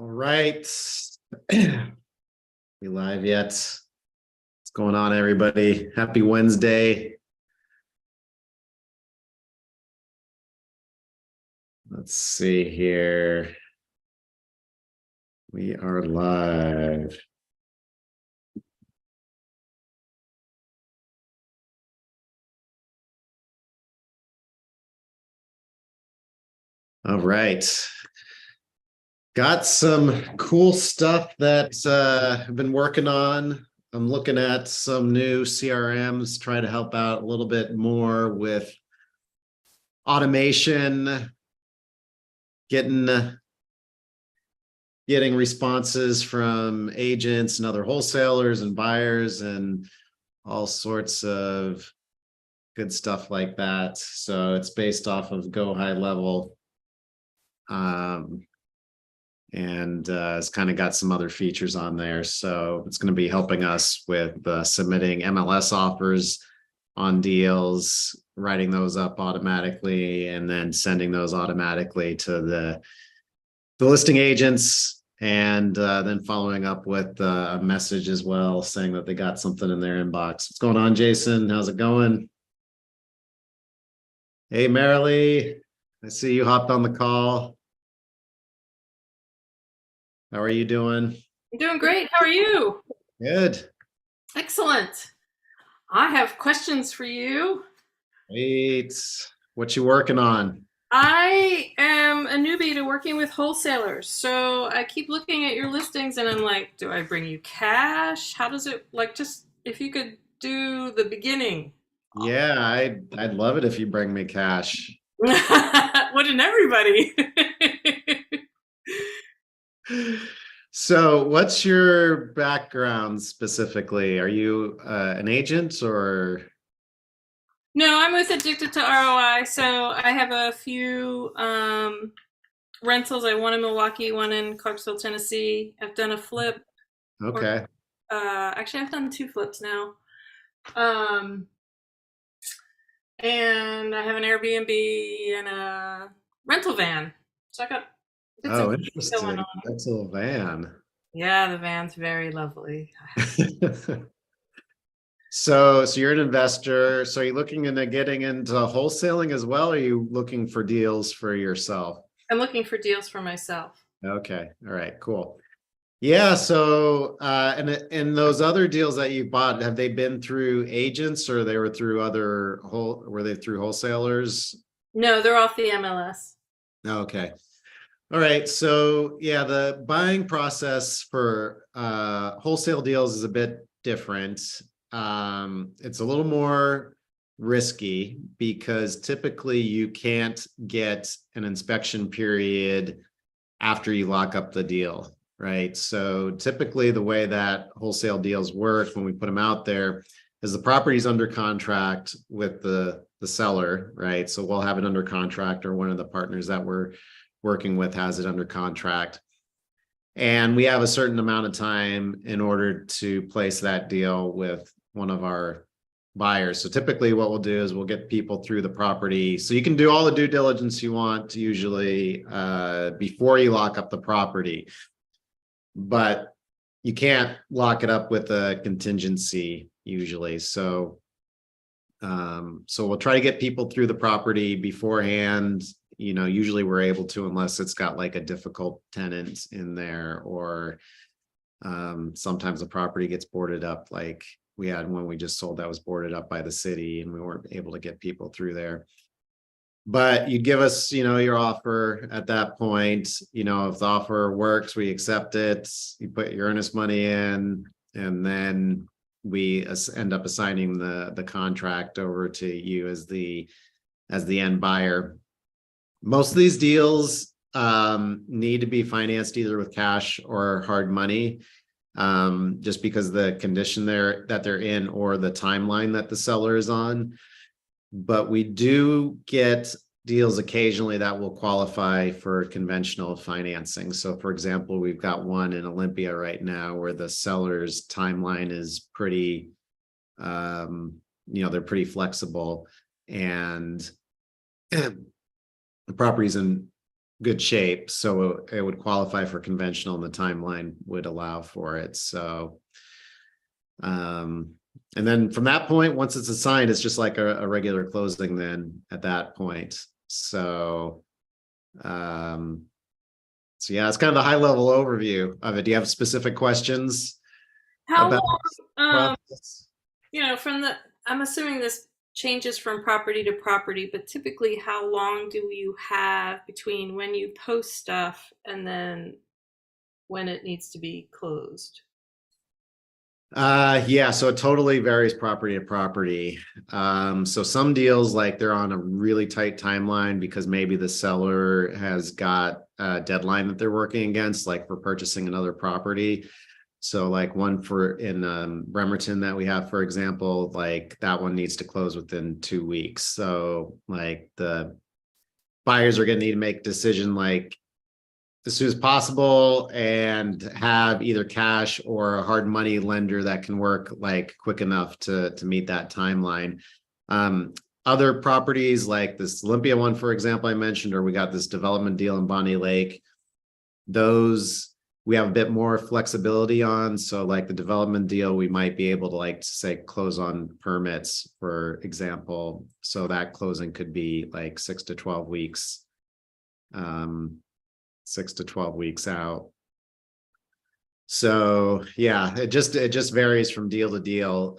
All right. We live yet? What's going on, everybody? Happy Wednesday. Let's see here. We are live. All right. Got some cool stuff that I've been working on. I'm looking at some new CRMs, try to help out a little bit more with automation, getting responses from agents and other wholesalers and buyers and all sorts of good stuff like that. So it's based off of Go High Level. And it's kind of got some other features on there. So it's going to be helping us with submitting MLS offers on deals, writing those up automatically, and then sending those automatically to the listing agents, and then following up with a message as well saying that they got something in their inbox. What's going on, Jason? How's it going? Hey, Marilee, I see you hopped on the call. How are you doing? I'm doing great. How are you? Good. Excellent. I have questions for you. Great. What you working on? I am a newbie to working with wholesalers, so I keep looking at your listings and I'm like, do I bring you cash? How does it, like, just if you could do the beginning. Yeah, I'd love it if you bring me cash. Wouldn't everybody? So what's your background specifically? Are you an agent or? No, I'm with Addicted to ROI, so I have a few rentals. I one in Milwaukee, one in Clarksville, Tennessee. I've done a flip. Or Okay. actually, I've done two flips now. Um, and I have an Airbnb and a rental van. So I got some Oh, going interesting. on. That's a van. Yeah, the van's very lovely. So you're an investor. So are you looking into getting into wholesaling as well? Or are you looking for deals for yourself? I'm looking for deals for myself. Okay. All right, cool. Yeah. So, and those other deals that you bought, have they been through agents or they were through were they through wholesalers? No, they're off the MLS. Okay. All right. So yeah, the buying process for wholesale deals is a bit different. It's a little more risky because typically you can't get an inspection period after you lock up the deal, right? So typically the way that wholesale deals work when we put them out there is the property's under contract with the seller, right? So we'll have it under contract, or one of the partners that we're working with has it under contract. And we have a certain amount of time in order to place that deal with one of our buyers. So typically what we'll do is we'll get people through the property. So you can do all the due diligence you want usually before you lock up the property, but you can't lock it up with a contingency usually. So we'll try to get people through the property beforehand. You know, usually we're able to, unless it's got like a difficult tenant in there, or sometimes the property gets boarded up. Like we had one we just sold that was boarded up by the city and we weren't able to get people through there. But you'd give us, your offer at that point. If the offer works, we accept it. You put your earnest money in, and then we end up assigning the contract over to you as the end buyer. Most of these deals need to be financed either with cash or hard money, just because of the condition that they're in or the timeline that the seller is on. But we do get deals occasionally that will qualify for conventional financing. So for example, we've got one in Olympia right now where the seller's timeline is pretty, they're pretty flexible, and the property's in good shape, so it would qualify for conventional and the timeline would allow for it. So and then from that point, once it's assigned, it's just like a regular closing then at that point. So so yeah, it's kind of the high level overview of it. Do you have specific questions How about long, the process? from I'm assuming this changes from property to property, but typically how long do you have between when you post stuff and then when it needs to be closed? Yeah, so it totally varies property to property. So some deals, like, they're on a really tight timeline because maybe the seller has got a deadline that they're working against, like for purchasing another property. So like one for in Bremerton that we have, for example, like that one needs to close within 2 weeks. So like the buyers are going to need to make a decision like as soon as possible and have either cash or a hard money lender that can work like quick enough to meet that timeline. Other properties like this Olympia one, for example, I mentioned, or we got this development deal in Bonnie Lake. Those we have a bit more flexibility on. So like the development deal, we might be able to, like, say, close on permits, for example. So that closing could be like 6 to 12 weeks. 6 to 12 weeks out. So yeah, it just varies from deal to deal.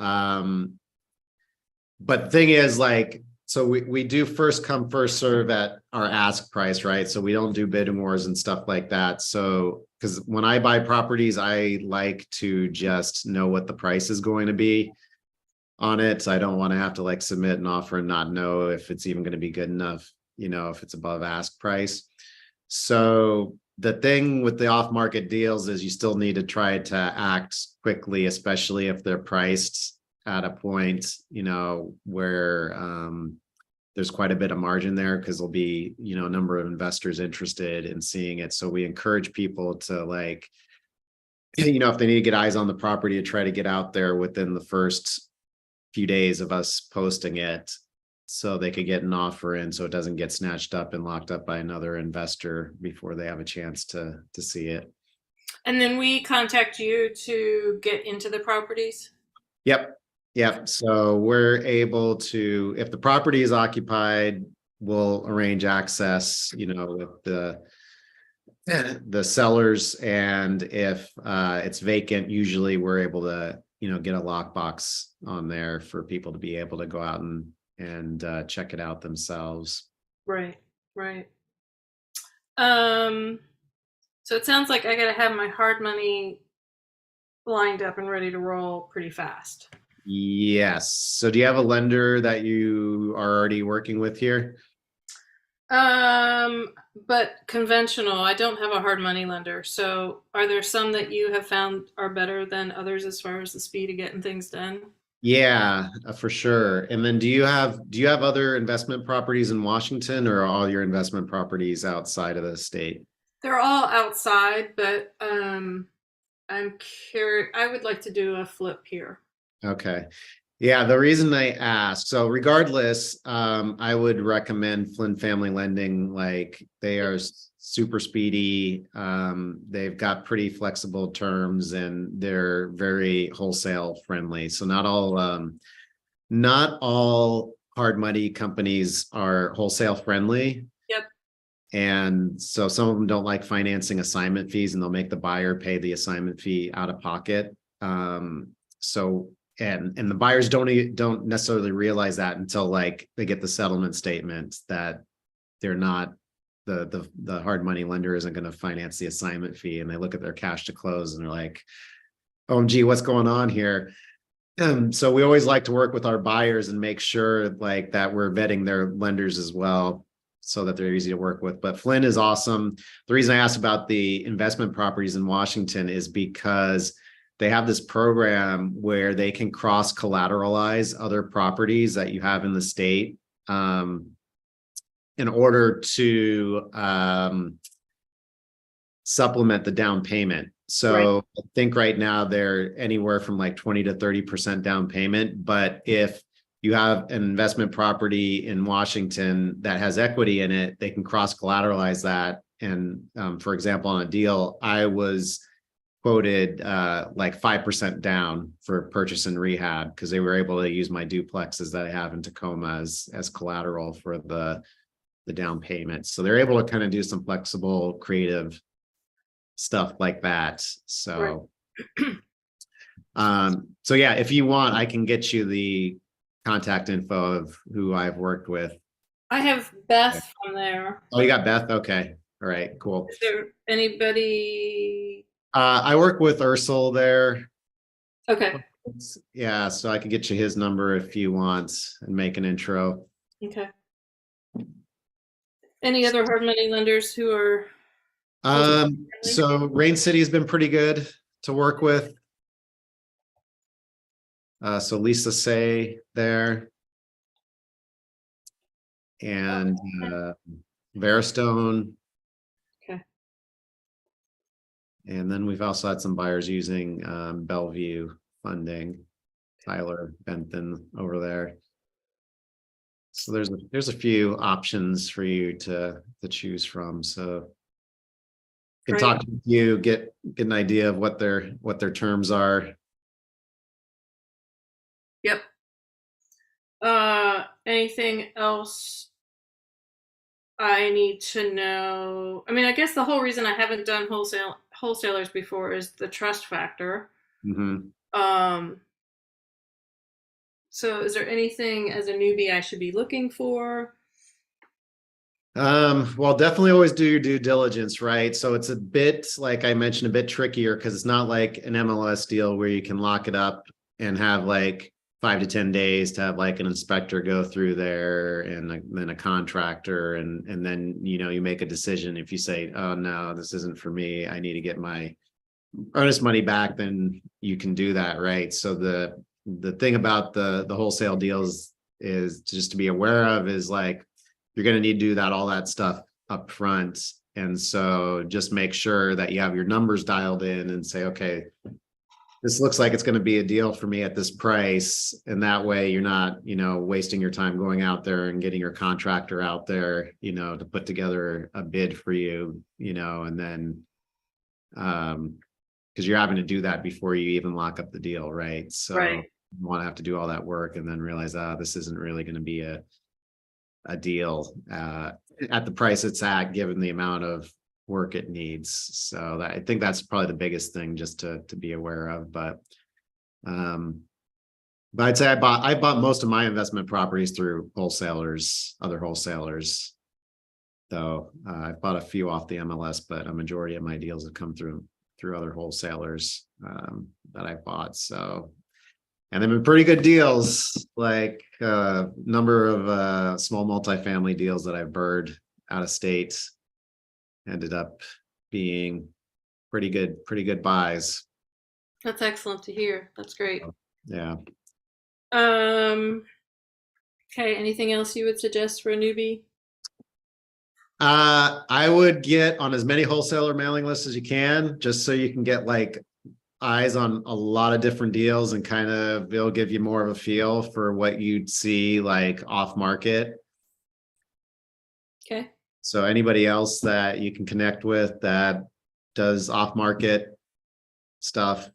But the thing is, like, so we do first come, first serve at our ask price, right? So we don't do bidding wars and stuff like that. So because when I buy properties, I like to just know what the price is going to be on it. So I don't want to have to like submit an offer and not know if it's even going to be good enough, if it's above ask price. So the thing with the off-market deals is you still need to try to act quickly, especially if they're priced at a point, where there's quite a bit of margin there, because there'll be, a number of investors interested in seeing it. So we encourage people to, like, if they need to get eyes on the property, to try to get out there within the first few days of us posting it, so they could get an offer in, so it doesn't get snatched up and locked up by another investor before they have a chance to see it. And then we contact you to get into the properties? Yep. So we're able to, if the property is occupied, we'll arrange access, with the sellers. And if it's vacant, usually we're able to, get a lockbox on there for people to be able to go out and check it out themselves. Right. So it sounds like I got to have my hard money lined up and ready to roll pretty fast. Yes. So do you have a lender that you are already working with here? But conventional. I don't have a hard money lender. So are there some that you have found are better than others as far as the speed of getting things done? Yeah, for sure. And then do you have other investment properties in Washington, or are all your investment properties outside of the state? They're all outside, but I'm curious. I would like to do a flip here. Okay. Yeah, the reason I asked, so regardless, I would recommend Flynn Family Lending. Like, they are super speedy. They've got pretty flexible terms, and they're very wholesale friendly. So not all hard money companies are wholesale friendly. Yep. And so some of them don't like financing assignment fees, and they'll make the buyer pay the assignment fee out of pocket. And the buyers don't necessarily realize that until, like, they get the settlement statement that they're not, the hard money lender isn't going to finance the assignment fee, and they look at their cash to close and they're like, OMG, what's going on here? So we always like to work with our buyers and make sure, like, that we're vetting their lenders as well, so that they're easy to work with. But Flynn is awesome. The reason I asked about the investment properties in Washington is because they have this program where they can cross collateralize other properties that you have in the state, in order to supplement the down payment. So right. I think right now they're anywhere from like 20 to 30% down payment. But if you have an investment property in Washington that has equity in it, they can cross collateralize that And for example, on a deal, I was quoted like 5% down for purchase and rehab because they were able to use my duplexes that I have in Tacoma as collateral for the down payment. So they're able to kind of do some flexible, creative stuff like that. So so yeah, if you want, I can get you the contact info of who I've worked with. I have Beth from there. Oh, you got Beth? Okay. All right, cool. Is there anybody? I work with Ursel there. Okay. Yeah, so I can get you his number if you want and make an intro. Okay. Any other hard money lenders who are? So Rain City has been pretty good to work with. So Lisa Say there. And Veristone. Okay. And then we've also had some buyers using Bellevue funding, Tyler Benton over there. So there's a few options for you to choose from. So can talk to you, get an idea of what their terms are. Yep. Anything else I need to know? I mean, I guess the whole reason I haven't done wholesalers before is the trust factor. So is there anything as a newbie I should be looking for? Well, definitely always do your due diligence, right? So it's a bit, like I mentioned, a bit trickier because it's not like an MLS deal where you can lock it up and have like 5 to 10 days to have like an inspector go through there and then a contractor and then you make a decision. If you say, oh no, this isn't for me, I need to get my earnest money back, then you can do that, right? So the thing about the wholesale deals is just to be aware of is like you're going to need to do all that stuff up front. And so just make sure that you have your numbers dialed in and say, okay, this looks like it's going to be a deal for me at this price. And that way you're not, wasting your time going out there and getting your contractor out there, to put together a bid for you, and then, because you're having to do that before you even lock up the deal, right? So you want to have to do all that work and then realize, this isn't really going to be a deal at the price it's at, given the amount of work it needs. So I think that's probably the biggest thing just to be aware of. But I'd say I bought most of my investment properties through other wholesalers. Though I bought a few off the MLS, but a majority of my deals have come through other wholesalers that I bought. So, and they've been pretty good deals, like a number of small multifamily deals that I've bird out of state ended up being pretty good buys. That's excellent to hear. That's great. Yeah. Okay. Anything else you would suggest for a newbie? I would get on as many wholesaler mailing lists as you can, just so you can get like eyes on a lot of different deals and kind of it'll give you more of a feel for what you'd see like off market. Okay. So anybody else that you can connect with that does off market stuff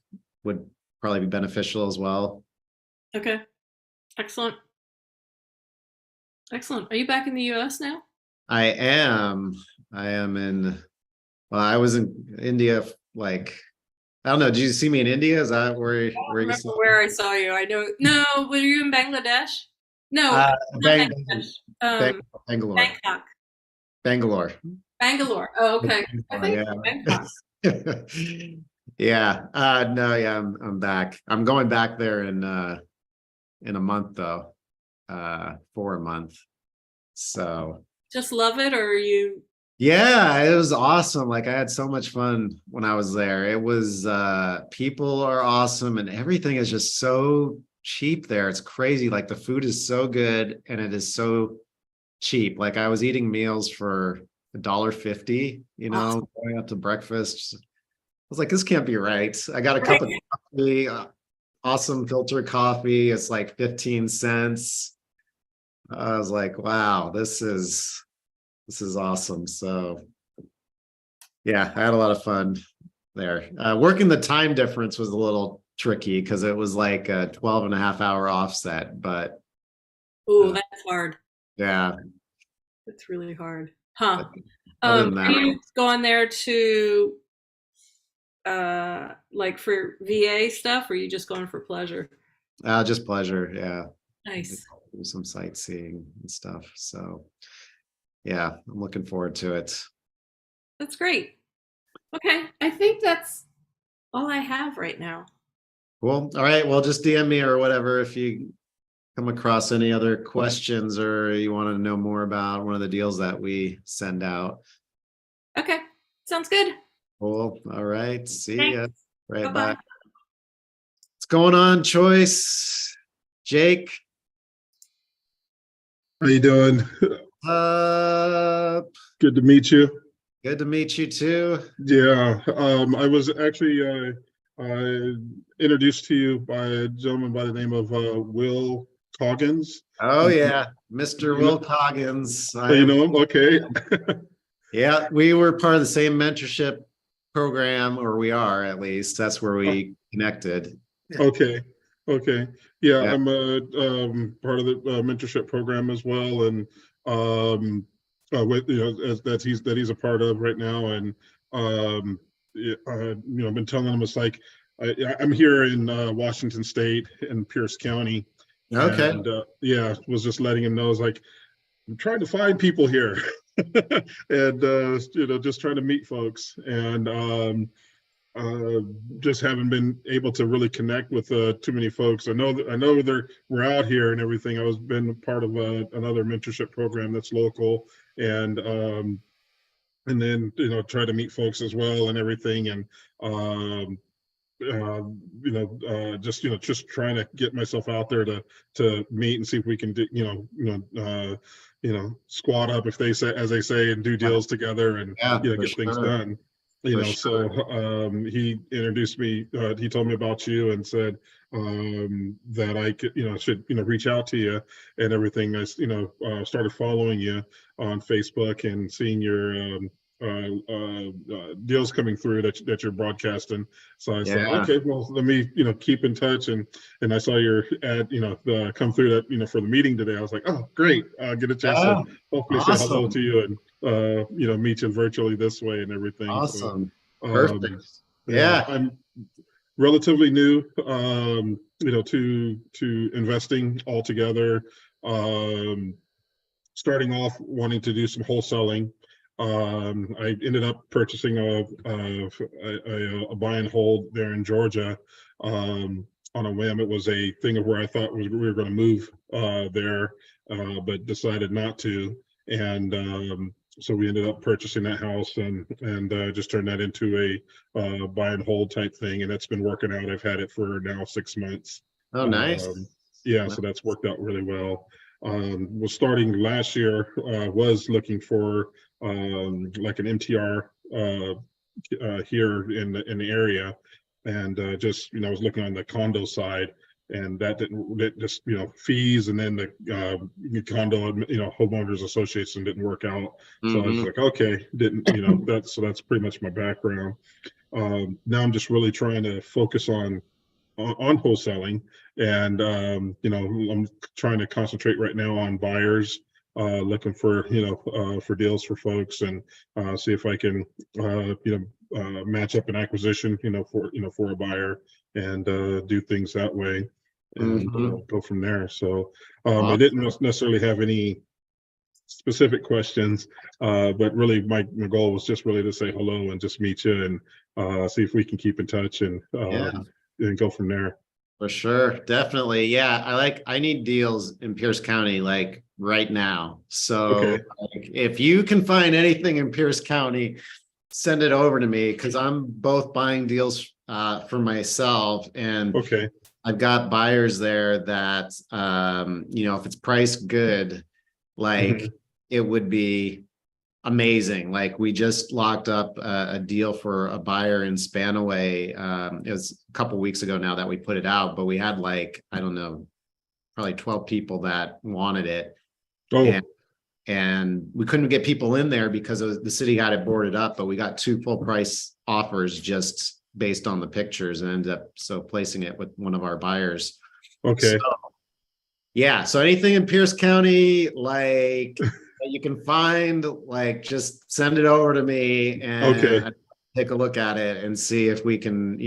would probably be beneficial as well. Okay. Excellent. Excellent. Are you back in the US now? I am in, well, I was in India, like, I don't know. Did you see me in India? Is that where I don't remember where I saw you. I know. No, were you in Bangladesh? No, not Bangladesh. Bangalore. Bangkok. Bangalore. Bangalore. Oh, okay. I think Bangkok. Yeah. No, yeah, I'm back. I'm going back there in a month though. For a month. So just love it, or you? Yeah, it was awesome. Like I had so much fun when I was there. It was people are awesome and everything is just so cheap there. It's crazy. Like the food is so good and it is so cheap. Like I was eating meals for $1.50, Awesome. going out to breakfast. I was like, this can't be right. I got a cup of coffee, awesome filter coffee. It's like 15 cents. I was like, wow, this is awesome. So Yeah, I had a lot of fun there. Working the time difference was a little tricky because it was like a 12 and a half hour offset, but Oh, uh, that's hard. yeah, That's really hard. Huh. but other than Are that, you going there to like for VA stuff, or are you just going for pleasure? just pleasure. Yeah. Nice. Do some sightseeing and stuff. So yeah, I'm looking forward to it. That's great. Okay, I think that's all I have right now. Cool. All right. Well, just DM me or whatever if you come across any other questions or you want to know more about one of the deals that we send out. Okay, sounds good. Cool. All right. See Thanks. ya. Bye Right. Bye. bye. What's going on, Choice? Jake? How you doing? Uh, Good to meet you. good to meet you too. Yeah, I was actually introduced to you by a gentleman by the name of Will Coggins. Oh You, yeah, Mr. you Will know, Coggins. oh, you know him? Okay. Yeah, we were part of the same mentorship program, or we are at least. That's where we connected. Okay. Okay. Yeah, Yeah. I'm a part of the mentorship program as well, and with that he's a part of right now, and I've been telling him it's like I'm here in Washington State in Pierce County, Okay. and yeah, was just letting him know, it's like I'm trying to find people here, and just trying to meet folks, and uh, just haven't been able to really connect with too many folks. I know we're out here and everything. I was been part of another mentorship program that's local, and then try to meet folks as well and everything, and um, just trying to get myself out there to meet and see if we can do squat up, if they say, as they say, and do deals together and Yeah, for get things sure. done. For So sure. he introduced me. He told me about you and said that I could should reach out to you and everything. I started following you on Facebook and seeing your deals coming through that you're broadcasting. So I thought, Yeah. okay, well, let me, keep in touch. And I saw your ad, come through that, for the meeting today. I was like, oh, great. I'll get a chance to Yeah. hopefully say hello Awesome. to you and, meet you virtually this way and everything. So, Awesome. um, Perfect. yeah, Yeah. I'm relatively new, to investing altogether. Um, Starting off wanting to do some wholesaling. I ended up purchasing a buy and hold there in Georgia on a whim. It was a thing of where I thought we were going to move there, but decided not to. And so we ended up purchasing that house and just turned that into a buy and hold type thing. And that's been working out. I've had it for now 6 months. Oh, nice. Um, yeah, so that's worked out really well. Was starting last year, was looking for like an MTR here in the area, and just was looking on the condo side, and that didn't that just fees, and then the condo homeowners association didn't work out. So I was Hmm. like, okay, didn't that's pretty much my background. Now I'm just really trying to focus on wholesaling, and I'm trying to concentrate right now on buyers, looking for for deals for folks, and see if I can match up an acquisition for a buyer, and do things that way, and Hmm. go from there. So I didn't Awesome. necessarily have any specific questions, but really my goal was just really to say hello and just meet you, and see if we can keep in touch, Yeah, and go from there. for sure. Definitely. Yeah. I need deals in Pierce County like right now. Okay. So like, if you can find anything in Pierce County, send it over to me because I'm both buying deals for myself and Okay. I've got buyers there that if it's priced good, like Hmm. it would be amazing. Like we just locked up a deal for a buyer in Spanaway. It was a couple weeks ago now that we put it out, but we had like, I don't know, probably 12 people that wanted it. And Oh. And we couldn't get people in there because the city had it boarded up, but we got 2 full price offers just based on the pictures and ended up placing it with one of our buyers. Okay. Yeah, so anything in Pierce County, like that you can find, like just send it over to me Okay. and take a look at it and see if we can,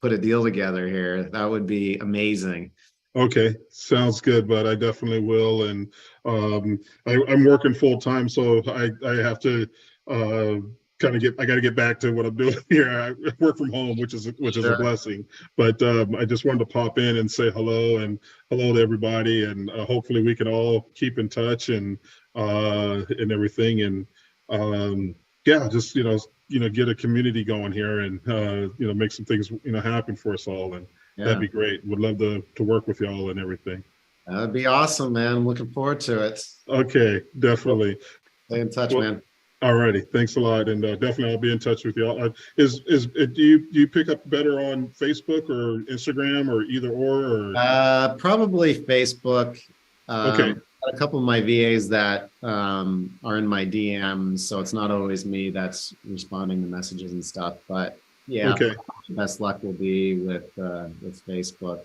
put a deal together here. That would be amazing. Okay, sounds good, but I definitely will. And I'm working full time, so I have to I got to get back to what I'm doing here. I work from home, which is a Sure. blessing. But I just wanted to pop in and say hello and hello to everybody, and hopefully we can all keep in touch and everything. And yeah, just get a community going here and make some things happen for us all. And Yeah, that'd be great. Would love to work with y'all and everything. that'd be awesome, man. I'm looking forward to it. Okay, definitely. Stay in touch, Well, man. all righty. Thanks a lot, and definitely I'll be in touch with y'all. Do you pick up better on Facebook or Instagram or either or? Probably Facebook. Okay. A couple of my VAs that are in my DMs, so it's not always me that's responding to messages and stuff. But yeah, Okay. best luck will be with Facebook.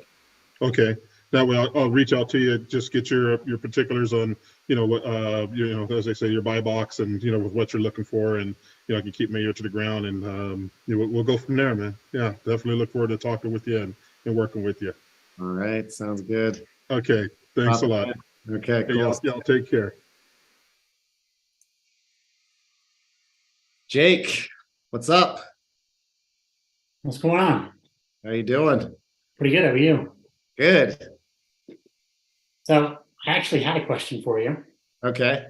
Okay. That way I'll reach out to you, just get your particulars on, what, as I say, your buy box and, with what you're looking for, and, I can keep my ear to the ground, and we'll go from there, man. Yeah, definitely look forward to talking with you and working with you. All right. Sounds good. Okay. Thanks a lot. Okay, Hey, cool. y'all take care. Jake, what's up? What's going on? How you doing? Pretty good. How are you? Good. So I actually had a question for you. Okay.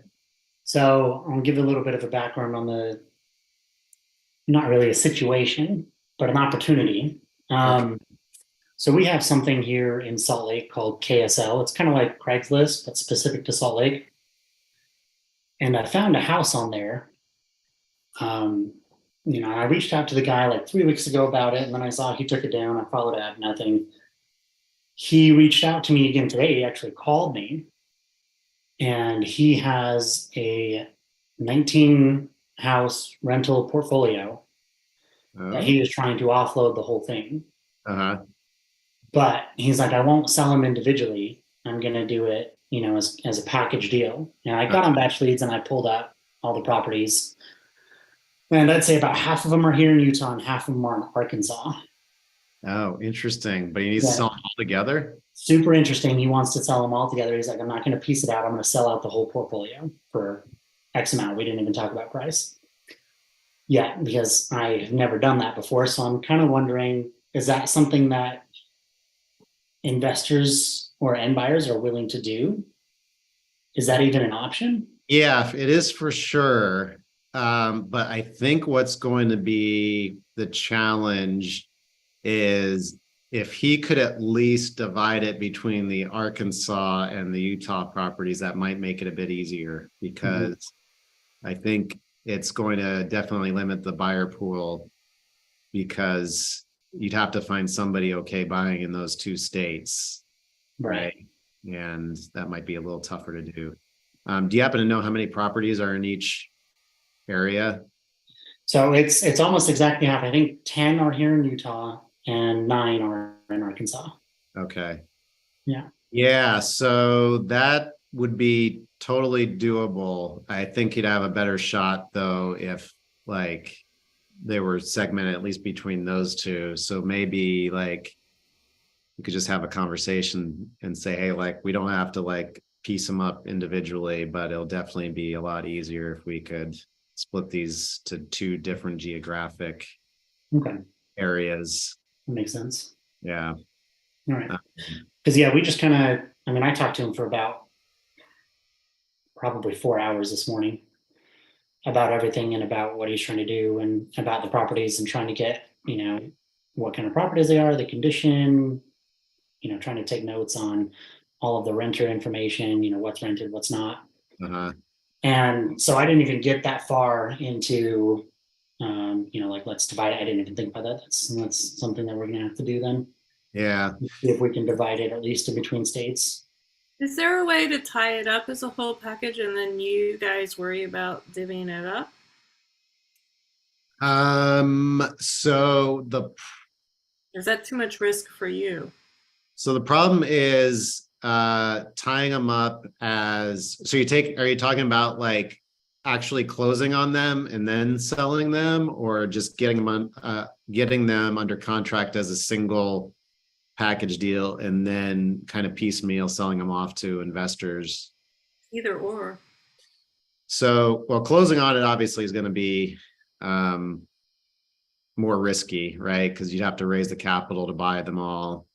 So I'll give you a little bit of a background on not really a situation, but an opportunity. So we have something here in Salt Lake called KSL. It's kind of like Craigslist, but specific to Salt Lake. And I found a house on there. I reached out to the guy like 3 weeks ago about it, and then I saw he took it down. I followed up, nothing. He reached out to me again today. He actually called me, and he has a 19 house rental portfolio that he is trying to offload the whole thing. Uh-huh. But he's like, I won't sell them individually. I'm going to do it, as a package deal. And I got on Batch Leads and I pulled up all the properties. And I'd say about half of them are here in Utah and half of them are in Arkansas. Oh, interesting. But he needs to sell them all together? Super interesting. He wants to sell them all together. He's like, I'm not going to piece it out. I'm going to sell out the whole portfolio for X amount. We didn't even talk about price. Yeah, because I have never done that before. So I'm kind of wondering, is that something that investors or end buyers are willing to do? Is that even an option? Yeah, it is for sure. But I think what's going to be the challenge is if he could at least divide it between the Arkansas and the Utah properties, that might make it a bit easier, because I think it's going to definitely limit the buyer pool, because you'd have to find somebody okay buying in those 2 states. Right. And that might be a little tougher to do. Do you happen to know how many properties are in each area? So it's almost exactly half. I think 10 are here in Utah and 9 are in Arkansas. Okay. Yeah. Yeah. So that would be totally doable. I think you'd have a better shot though if like they were segmented at least between those 2. So maybe like you could just have a conversation and say, hey, like we don't have to like piece them up individually, but it'll definitely be a lot easier if we could split these to 2 different geographic areas. That makes sense. Yeah. All right. Because we just kind of, I talked to him for about probably 4 hours this morning about everything and about what he's trying to do and about the properties and trying to get, what kind of properties they are, the condition, trying to take notes on all of the renter information, what's rented, what's not. Uh-huh. And so I didn't even get that far into, like let's divide it. I didn't even think about that. That's something that we're going to have to do then. Yeah. See if we can divide it at least in between states. Is there a way to tie it up as a whole package and then you guys worry about divvying it up? So Is that too much risk for you? the problem is tying them up as, so are you talking about like actually closing on them and then selling them, or just getting them under contract as a single package deal and then kind of piecemeal selling them off to investors? Either or. So, well, closing on it obviously is going to be more risky, right? Because you'd have to raise the capital to buy them all,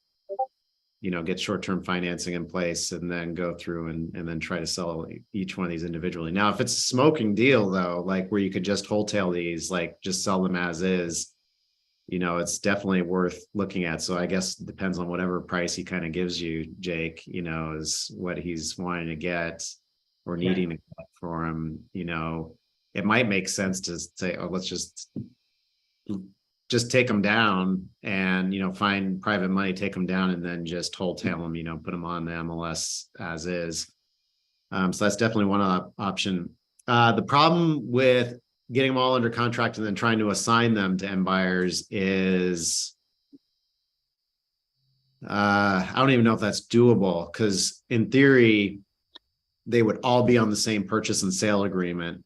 get short-term financing in place, and then go through and then try to sell each one of these individually. Now, if it's a smoking deal, though, like where you could just wholesale these, like just sell them as is, it's definitely worth looking at. So I guess it depends on whatever price he kind of gives you, Jake, is what he's wanting to get or needing to get for him. It might make sense to say, oh, let's just take them down and, find private money, take them down, and then just wholesale them, put them on the MLS as is. So that's definitely one option. The problem with getting them all under contract and then trying to assign them to end buyers is I don't even know if that's doable, because in theory, they would all be on the same purchase and sale agreement,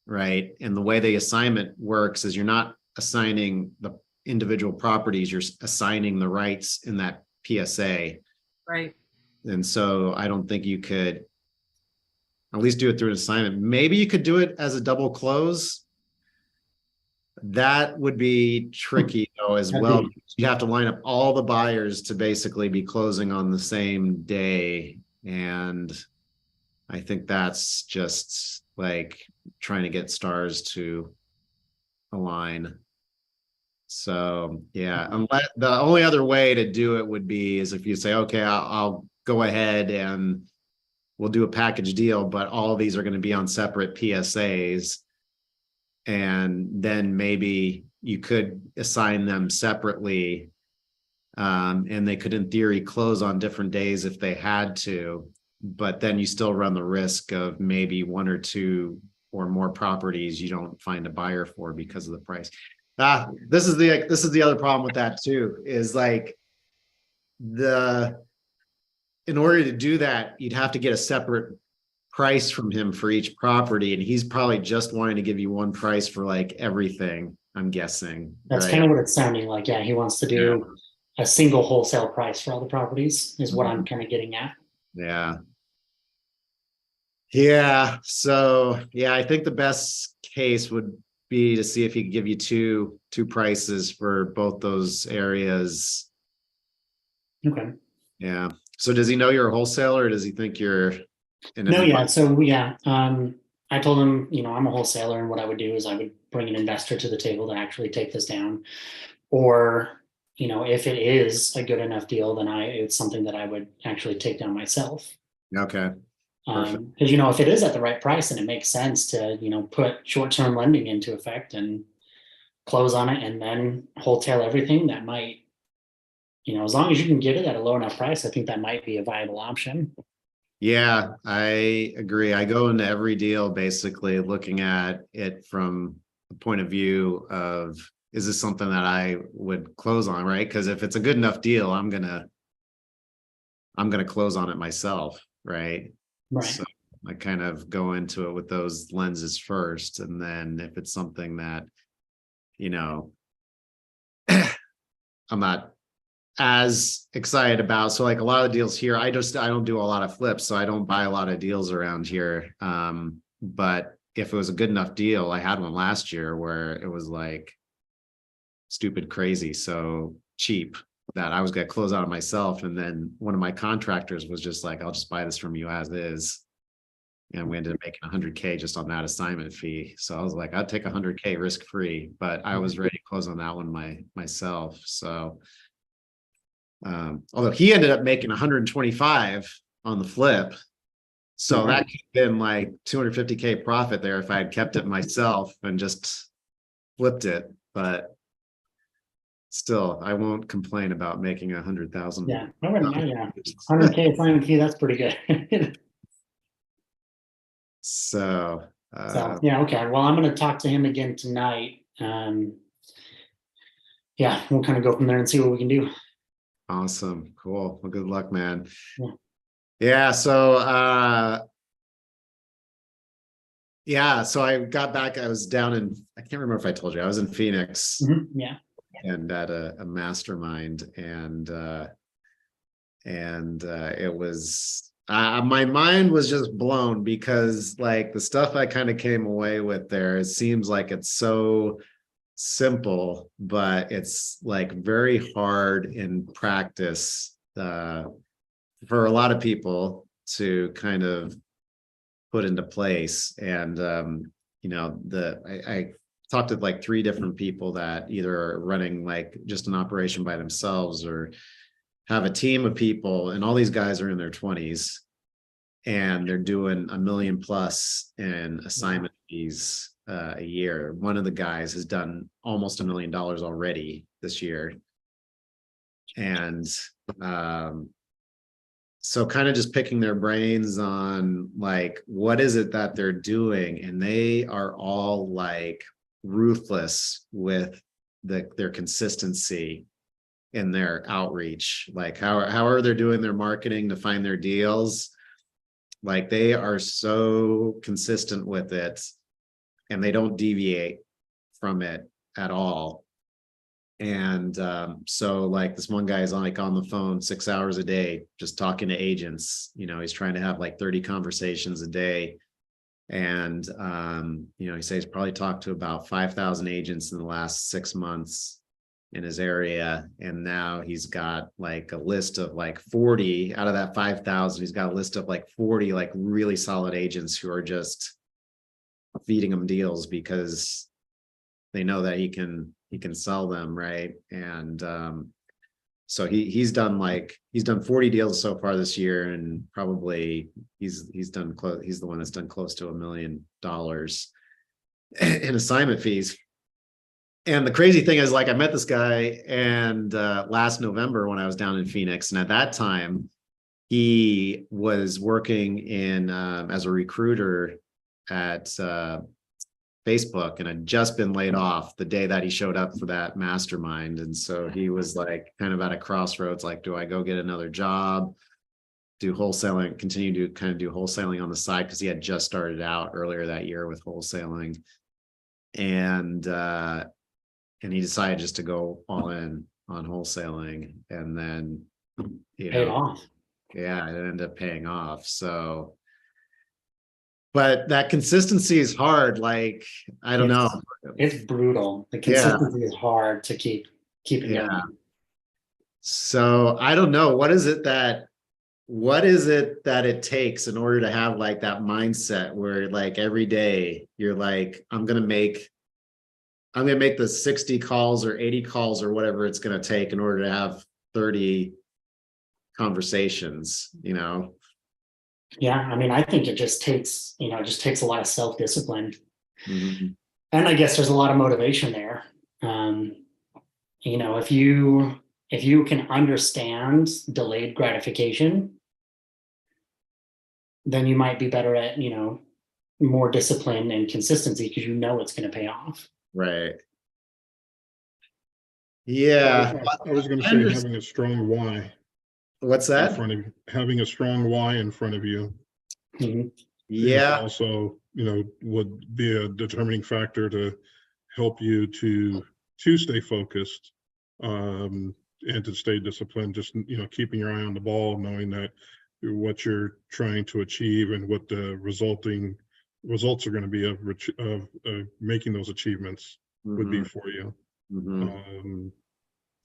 right? And the way the assignment works is you're not assigning the individual properties, you're assigning the rights in that PSA. Right. And so I don't think you could at least do it through an assignment. Maybe you could do it as a double close. That would be tricky though as well. You have to line up all the buyers to basically be closing on the same day. And I think that's just like trying to get stars to align. So yeah, unless the only other way to do it would be is if you say, okay, I'll go ahead and we'll do a package deal, but all of these are going to be on separate PSAs. And then maybe you could assign them separately. And they could, in theory, close on different days if they had to, but then you still run the risk of maybe one or two or more properties you don't find a buyer for because of the price. This is the other problem with that too, is like in order to do that, you'd have to get a separate price from him for each property, and he's probably just wanting to give you one price for like everything, I'm guessing. That's kind of what it's sounding like. Yeah, he wants to do a single wholesale price for all the properties is what I'm kind of getting at. Yeah. Yeah. So yeah, I think the best case would be to see if he could give you two prices for both those areas. Okay. Yeah. So does he know you're a wholesaler, or does he think you're No, yeah. So yeah, I told him, I'm a wholesaler, and what I would do is I would bring an investor to the table to actually take this down. Or, if it is a good enough deal, then it's something that I would actually take down myself. Okay. Because if it is at the right price and it makes sense to, put short-term lending into effect and close on it and then wholesale everything, that might, as long as you can get it at a low enough price, I think that might be a viable option. Yeah, I agree. I go into every deal basically looking at it from the point of view of, is this something that I would close on, right? Because if it's a good enough deal, I'm gonna close on it myself, right? Right. So I kind of go into it with those lenses first, and then if it's something that, I'm not as excited about. So like a lot of deals here, I don't do a lot of flips, so I don't buy a lot of deals around here. But if it was a good enough deal, I had one last year where it was like stupid crazy, so cheap that I was going to close out of myself. And then one of my contractors was just like, I'll just buy this from you as is. And we ended up making 100K just on that assignment fee. So I was like, I'd take 100K risk free, but I was ready to close on that one myself. So although he ended up making 125 on the flip. So that could have been like 250K profit there if I had kept it myself and just flipped it. But still, I won't complain about making 100,000. Yeah, I wouldn't mind, yeah. 100K signing fee, that's pretty good. So, So, yeah, okay. Well, I'm gonna talk to him again tonight. Yeah, we'll kind of go from there and see what we can do. awesome, cool. Well, good luck, man. Yeah. Yeah, so yeah, so I got back, I was down in, I can't remember if I told you, I was in Phoenix Yeah. and at a mastermind, and it was my mind was just blown, because like the stuff I kind of came away with there, it seems like it's so simple, but it's like very hard in practice for a lot of people to kind of put into place. And you know, I talked to like 3 different people that either are running like just an operation by themselves or have a team of people, and all these guys are in their 20s and they're doing $1 million plus in assignment fees a year. One of the guys has done almost $1 million already this year. And so kind of just picking their brains on like, what is it that they're doing? And they are all like ruthless with their consistency in their outreach. Like how are they doing their marketing to find their deals? Like they are so consistent with it, and they don't deviate from it at all. And so like this one guy is like on the phone 6 hours a day, just talking to agents. You know, he's trying to have like 30 conversations a day. And you know, he says he's probably talked to about 5,000 agents in the last 6 months in his area. And now he's got like a list of like 40 out of that 5,000. He's got a list of like 40 like really solid agents who are just feeding him deals because they know that he can sell them, right? And so he's done 40 deals so far this year, and probably he's done close. He's the one that's done close to $1 million in assignment fees. And the crazy thing is, like, I met this guy and last November when I was down in Phoenix, and at that time he was working in as a recruiter at Facebook, and had just been laid off the day that he showed up for that mastermind. And so he was like kind of at a crossroads, like, do I go get another job, do wholesaling, continue to kind of do wholesaling on the side, because he had just started out earlier that year with wholesaling. And he decided just to go all in on wholesaling, and then Paid off. yeah, it ended up paying off. So but that consistency is hard. Like, I don't know. It's brutal. The consistency is hard to keep it going. So I don't know. What is it that it takes in order to have like that mindset where like every day you're like, I'm gonna make the 60 calls or 80 calls or whatever it's gonna take in order to have 30 conversations, you know? Yeah, I mean, I think it just takes a lot of self-discipline. Mm-hmm. And I guess there's a lot of motivation there. You know, if you can understand delayed gratification, then you might be better at, you know, more discipline and consistency, because you know it's going to pay off. Right. Yeah. I was going to say having a strong why. What's that? In front of you. Having a strong why in front of you. Mm-hmm. Yeah. Also, you know, would be a determining factor to help you to stay focused and to stay disciplined. Just, you know, keeping your eye on the ball, knowing that what you're trying to achieve and what the results are going to be of making those achievements would be for you. Mm-hmm.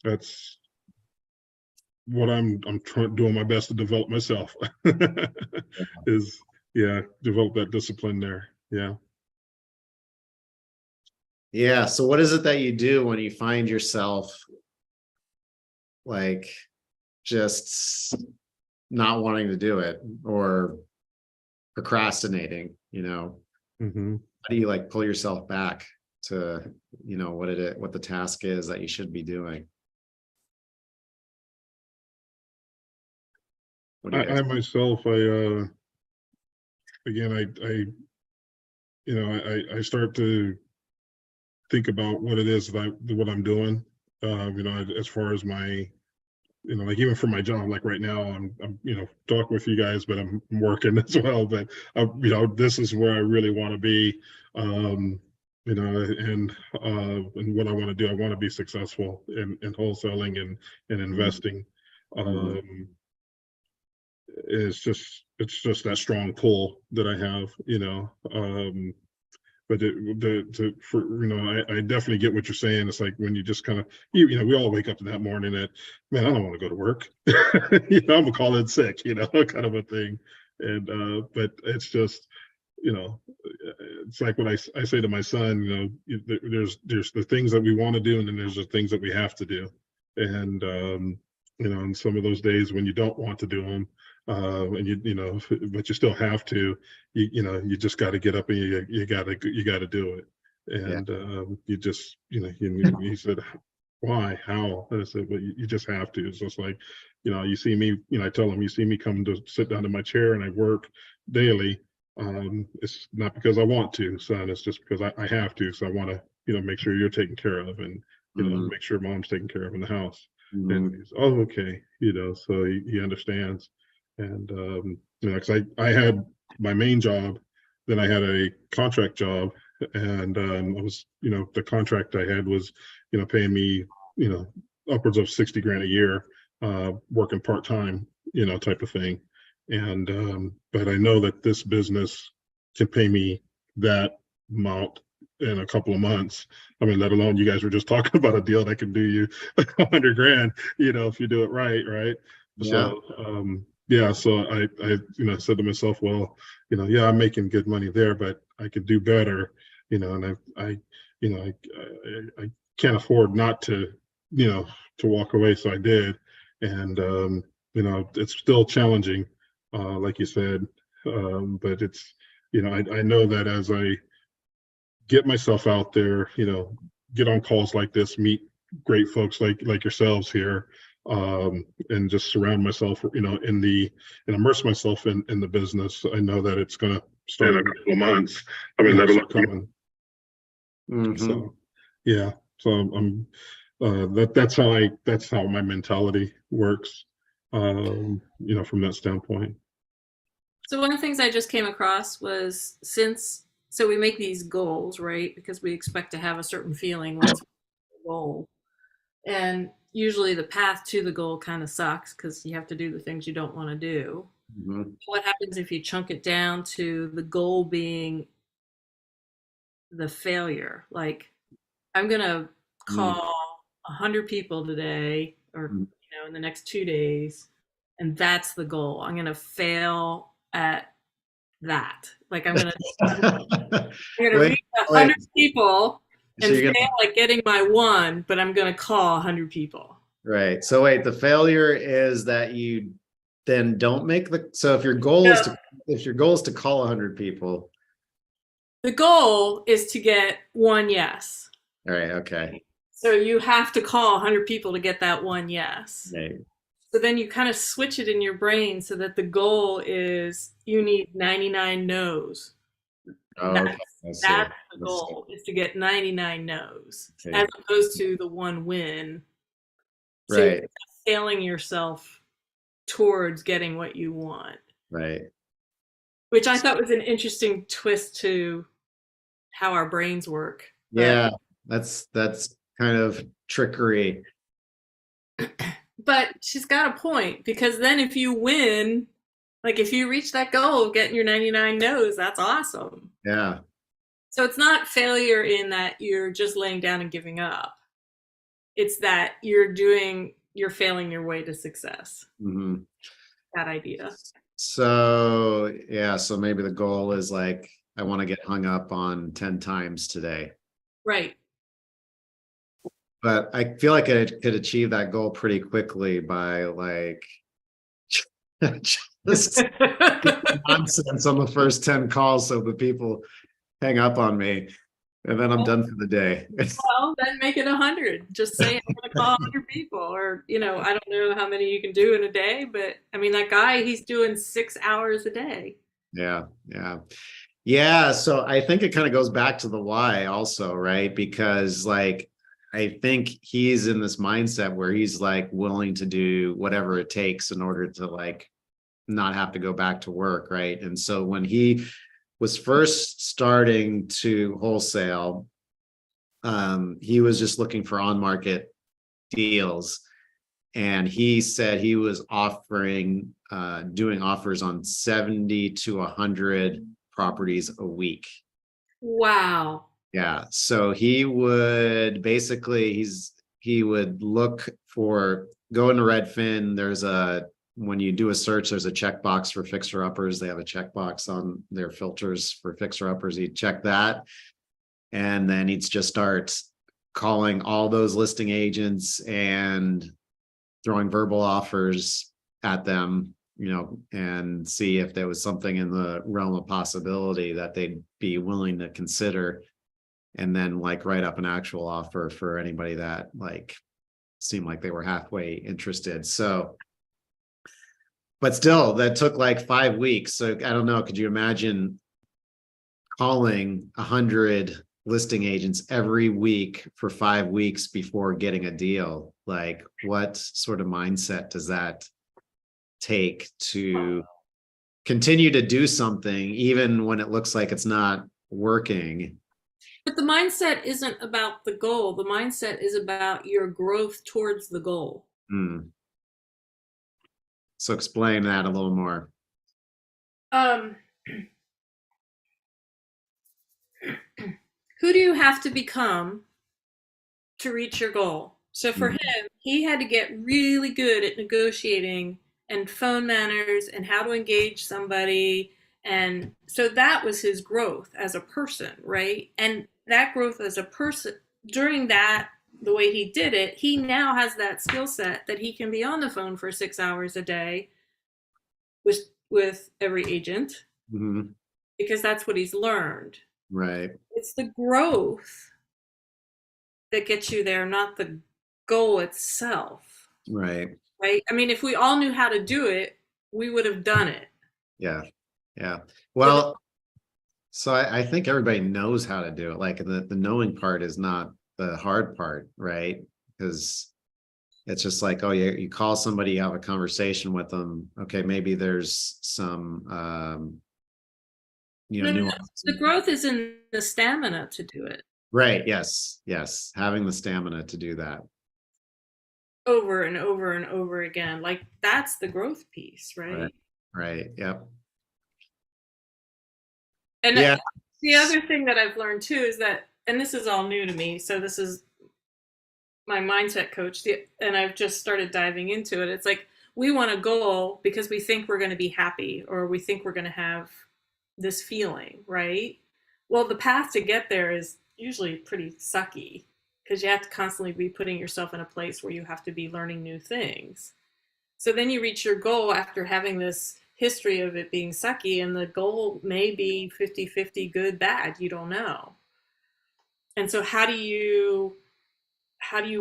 That's what I'm doing my best to develop myself. Is develop that discipline there. Yeah. So what is it that you do when you find yourself like just not wanting to do it or procrastinating, you know? Mm-hmm. How do you like pull yourself back to, you know, what the task is that you should be doing? What do you guys? I myself, again, I start to think about what it is what I'm doing. As far as my, like even for my job, like right now, I'm talking with you guys, but I'm working as well. But this is where I really want to be. And what I want to do, I want to be successful in wholesaling and investing. Um, it's just that strong pull that I have, but I definitely get what you're saying. It's like when you just kind of, we all wake up that morning that, man, I don't want to go to work. I'm gonna call in sick, kind of a thing. And but it's just, it's like what I say to my son, there's the things that we want to do, and then there's the things that we have to do. And and some of those days when you don't want to do them, and but you still have to, you just got to get up and you got to do it. And you just, he said, why, how? And I said, well, you just have to. It's just like, you see me, I tell him, you see me come to sit down in my chair and I work daily. It's not because I want to, son. It's just because I have to. So I want to, make sure you're taken care of, and make sure mom's taken care of in the house. And he's, oh, okay, so he understands. And because I had my main job, then I had a contract job, and I was, the contract I had was, paying me, upwards of 60 grand a year, working part time, type of thing. And but I know that this business can pay me that amount in a couple of months. I mean, let alone you guys were just talking about a deal that can do you 100 grand, if you do it right. Yeah. So so I said to myself, well, I'm making good money there, but I could do better, and I can't afford not to, to walk away. So I did. And it's still challenging, like you said, but it's, I know that as I get myself out there, get on calls like this, meet great folks like yourselves here, and just surround myself, and immerse myself in the business. I know that it's going to start in a couple of months. I mean, that'll coming. So, yeah. So I'm that's how my mentality works, from that standpoint. So one of the things I just came across was so we make these goals, right? Because we expect to have a certain feeling once we hit the goal. And usually the path to the goal kind of sucks because you have to do the things you don't want to do. What happens if you chunk it down to the goal being the failure? Like, I'm going to call 100 people today, or in the next 2 days, and that's the goal. I'm going to fail at that. Like, I'm going to reach 100 people and fail at getting my one, but I'm going to call 100 people. Right. So wait, the failure is that you then don't make so if your goal is to call 100 people, the goal is to get one yes. All right. Okay. So you have to call 100 people to get that one yes. Right. So then you kind of switch it in your brain so that the goal is you need 99 no's. Oh, that's the goal, is to get 99 no's, as opposed to the one win. So right. you're sailing yourself towards getting what you want. Right. Which I thought was an interesting twist to how our brains work. Yeah, that's kind of trickery. But she's got a point, because then if you win, like if you reach that goal of getting your 99 no's, that's awesome. Yeah. So it's not failure in that you're just laying down and giving up. It's that you're failing your way to success. That idea. So yeah, so maybe the goal is like, I want to get hung up on 10 times today. Right. But I feel like I could achieve that goal pretty quickly by like just nonsense on the first 10 calls so the people hang up on me. And then I'm done for the day. Well, then make it 100. Just say I'm going to call 100 people, or I don't know how many you can do in a day, but I mean that guy, he's doing 6 hours a day. Yeah, yeah. Yeah, so I think it kind of goes back to the why also, right? Because like I think he's in this mindset where he's like willing to do whatever it takes in order to like not have to go back to work, right? And so when he was first starting to wholesale, he was just looking for on-market deals. And he said he was offering, doing offers on 70 to 100 properties a week. Wow. Yeah. So he would basically, he would look for, go into Redfin. When you do a search, there's a checkbox for fixer uppers. They have a checkbox on their filters for fixer uppers. He'd check that. And then he'd just start calling all those listing agents and throwing verbal offers at them, and see if there was something in the realm of possibility that they'd be willing to consider. And then like write up an actual offer for anybody that like seemed like they were halfway interested. So, but still that took like 5 weeks. So I don't know, could you imagine calling 100 listing agents every week for 5 weeks before getting a deal? Like what sort of mindset does that take to continue to do something even when it looks like it's not working? But the mindset isn't about the goal. The mindset is about your growth towards the goal. So explain that a little more. Who do you have to become to reach your goal? So for him, he had to get really good at negotiating and phone manners and how to engage somebody. And so that was his growth as a person, right? And that growth as a person, during that, the way he did it, he now has that skill set that he can be on the phone for 6 hours a day with every agent, because that's what he's learned. Right. It's the growth that gets you there, not the goal itself. Right. Right. I mean, if we all knew how to do it, we would have done it. Yeah. Yeah. Well, so I think everybody knows how to do it. Like the knowing part is not the hard part, right? Because it's just like, oh, you call somebody, you have a conversation with them. Okay, maybe there's some nuance. The growth is in the stamina to do it. Right. Yes. Yes. Having the stamina to do that. Over and over and over again. Like that's the growth piece, right? Right. Yep. And yeah. The other thing that I've learned too is that, and this is all new to me, so this is my mindset coach, and I've just started diving into it. It's like we want a goal because we think we're going to be happy, or we think we're going to have this feeling, right? Well, the path to get there is usually pretty sucky because you have to constantly be putting yourself in a place where you have to be learning new things. So then you reach your goal after having this history of it being sucky, and the goal may be 50-50 good, bad, you don't know. And so how do you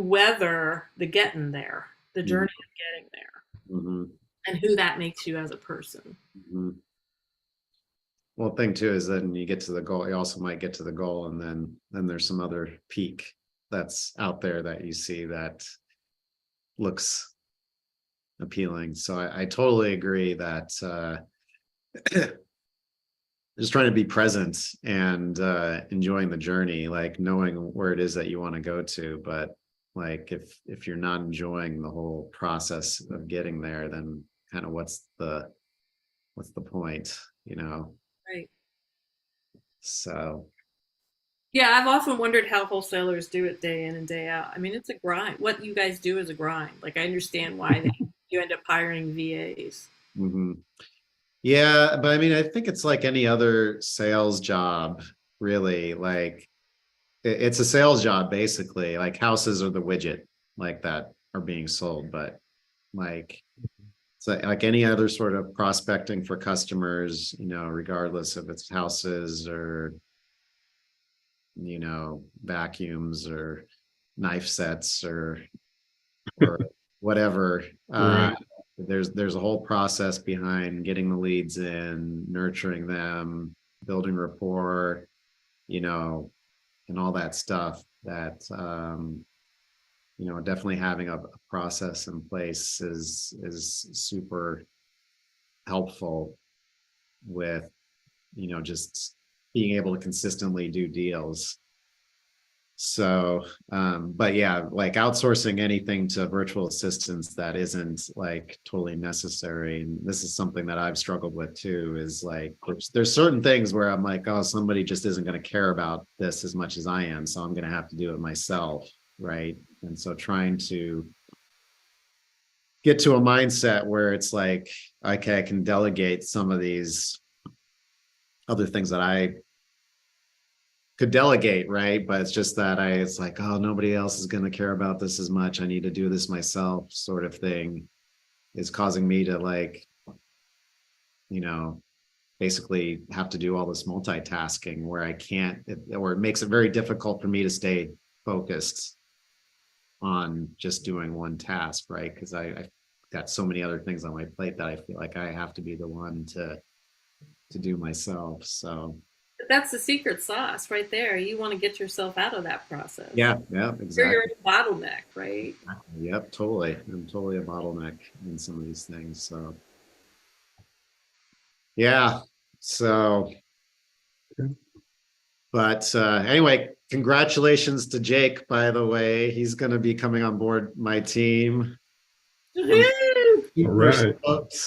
weather the getting there, the journey of getting there, and who that makes you as a person? Well, thing too is then you get to the goal, you also might get to the goal, and then there's some other peak that's out there that you see that looks appealing. So I totally agree that just trying to be present and enjoying the journey, like knowing where it is that you want to go to. But like if you're not enjoying the whole process of getting there, then kind of what's the point, Right. So yeah, I've often wondered how wholesalers do it day in and day out. I mean, it's a grind. What you guys do is a grind. Like I understand why you end up hiring VAs. Yeah, but I mean, I think it's like any other sales job, really. Like it's a sales job, basically. Like houses are the widget like that are being sold, but like it's like any other sort of prospecting for customers, regardless if it's houses or you know, vacuums or knife sets or whatever. Right. There's a whole process behind getting the leads in, nurturing them, building rapport, you know, and all that stuff that you know, definitely having a process in place is super helpful with, you know, just being able to consistently do deals. So, but yeah, like outsourcing anything to virtual assistants that isn't like totally necessary. And this is something that I've struggled with too, is like, there's certain things where I'm like, oh, somebody just isn't going to care about this as much as I am. So I'm going to have to do it myself. Right. And so trying to get to a mindset where it's like, okay, I can delegate some of these other things that I could delegate, right? But it's just that it's like, oh, nobody else is going to care about this as much. I need to do this myself, sort of thing, is causing me to like, you know, basically have to do all this multitasking where I can't, or it makes it very difficult for me to stay focused on just doing one task, right? Because I've got so many other things on my plate that I feel like I have to be the one to do myself. So That's the secret sauce right there. You want to get yourself out of that process. yeah, exactly. You're a bottleneck, right? Yep, totally. I'm totally a bottleneck in some of these things. So yeah. So but anyway, congratulations to Jake, by the way. He's gonna be coming on board my team. Woohoo! Super right. stoked.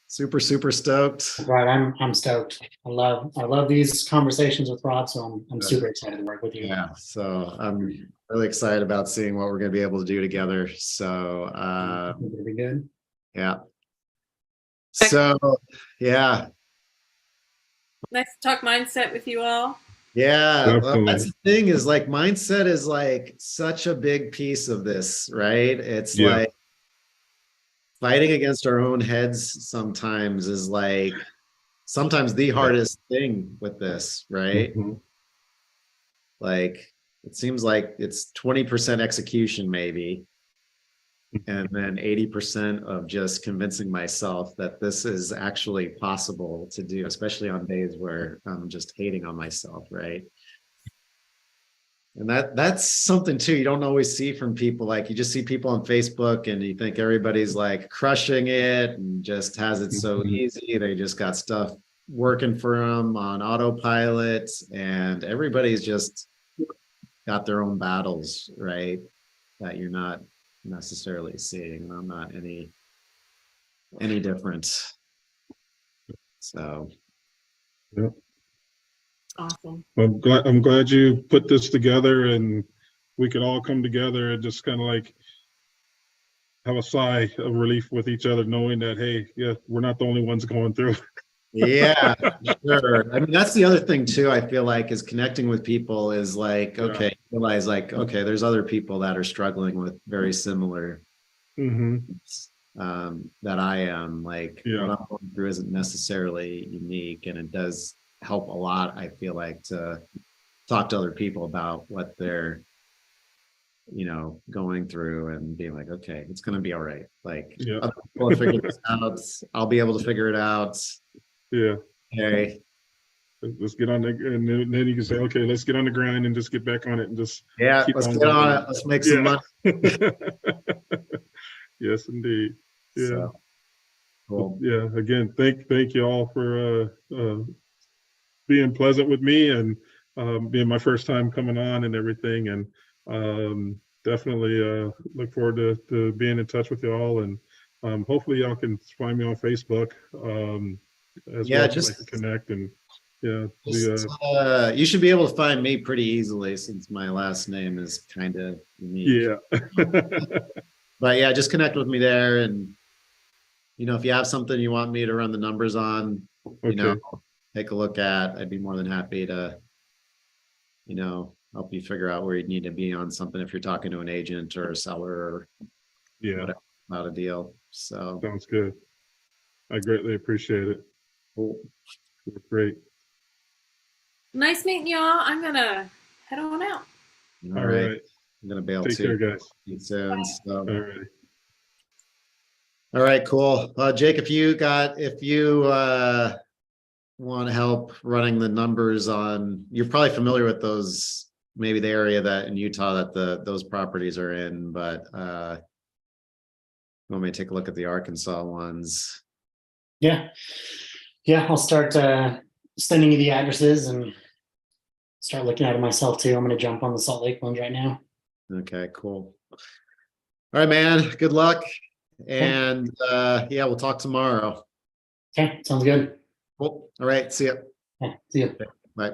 Super stoked. Right, I'm stoked. I love these conversations with Rob, so I'm super excited to work with you. Yeah, so I'm really excited about seeing what we're gonna be able to do together. So I think it'll be good. yeah. So yeah. Nice to talk mindset with you all. Yeah, well, Definitely. that's the thing, is like mindset is like such a big piece of this, right? It's Yeah. like fighting against our own heads sometimes is like sometimes the hardest thing with this, right? Mhm. Like it seems like it's 20% execution maybe, and then 80% of just convincing myself that this is actually possible to do, especially on days where I'm just hating on myself, right? And that's something too you don't always see from people. Like you just see people on Facebook and you think everybody's like crushing it and just has it so Mhm. easy. They just got stuff working for them on autopilot, and everybody's just got their own battles, right? That you're not necessarily seeing. And I'm not any different. So Yeah. Awesome. I'm glad you put this together and we could all come together and just kind of like have a sigh of relief with each other, knowing that, hey, yeah, we're not the only ones going through. yeah, sure. I mean, that's the other thing too, I feel like, is connecting with people is like, Yeah. okay, realize like, okay, there's other people that are struggling with very similar Hmm. that I am. Like Yeah. what I'm going through isn't necessarily unique, and it does help a lot, I feel like, to talk to other people about what they're, you know, going through and being like, okay, it's going to be all right. Like Yeah. other people will figure this out. I'll be able to figure it out. Yeah. Okay. Let's get on the, and then you can say, okay, let's get on the grind and just get back on it and just Yeah, keep let's on get on going. it. Let's make some money. Yes, indeed. Yeah. So, cool. Yeah. Again, thank you all for being pleasant with me and being my first time coming on and everything. And definitely look forward to being in touch with you all. And hopefully y'all can find me on Facebook as Yeah, well, just- so I can connect and yeah. You should be able to find me pretty easily since my last name is kind of unique. Yeah. But yeah, just connect with me there. And, you know, if you have something you want me to run the numbers on, you know, take a look at, I'd be more than happy to, you know, help you figure out where you need to be on something if you're talking to an agent or a seller or Yeah. whatever about a deal. So Sounds good. I greatly appreciate it. cool. Great. Nice meeting y'all. I'm gonna head on out. All right. I'm gonna bail Take care, too. guys. See you soon. So. All right. All right, cool. Jake, if you want help running the numbers on, you're probably familiar with those, maybe the area that in Utah that those properties are in, but want me to take a look at the Arkansas ones? Yeah. Yeah, I'll start sending you the addresses and start looking at it myself too. I'm gonna jump on the Salt Lake ones right now. Okay, cool. All right, man. Good luck. And yeah, we'll talk tomorrow. Okay, sounds good. Cool. All right, see ya. Yeah, see you.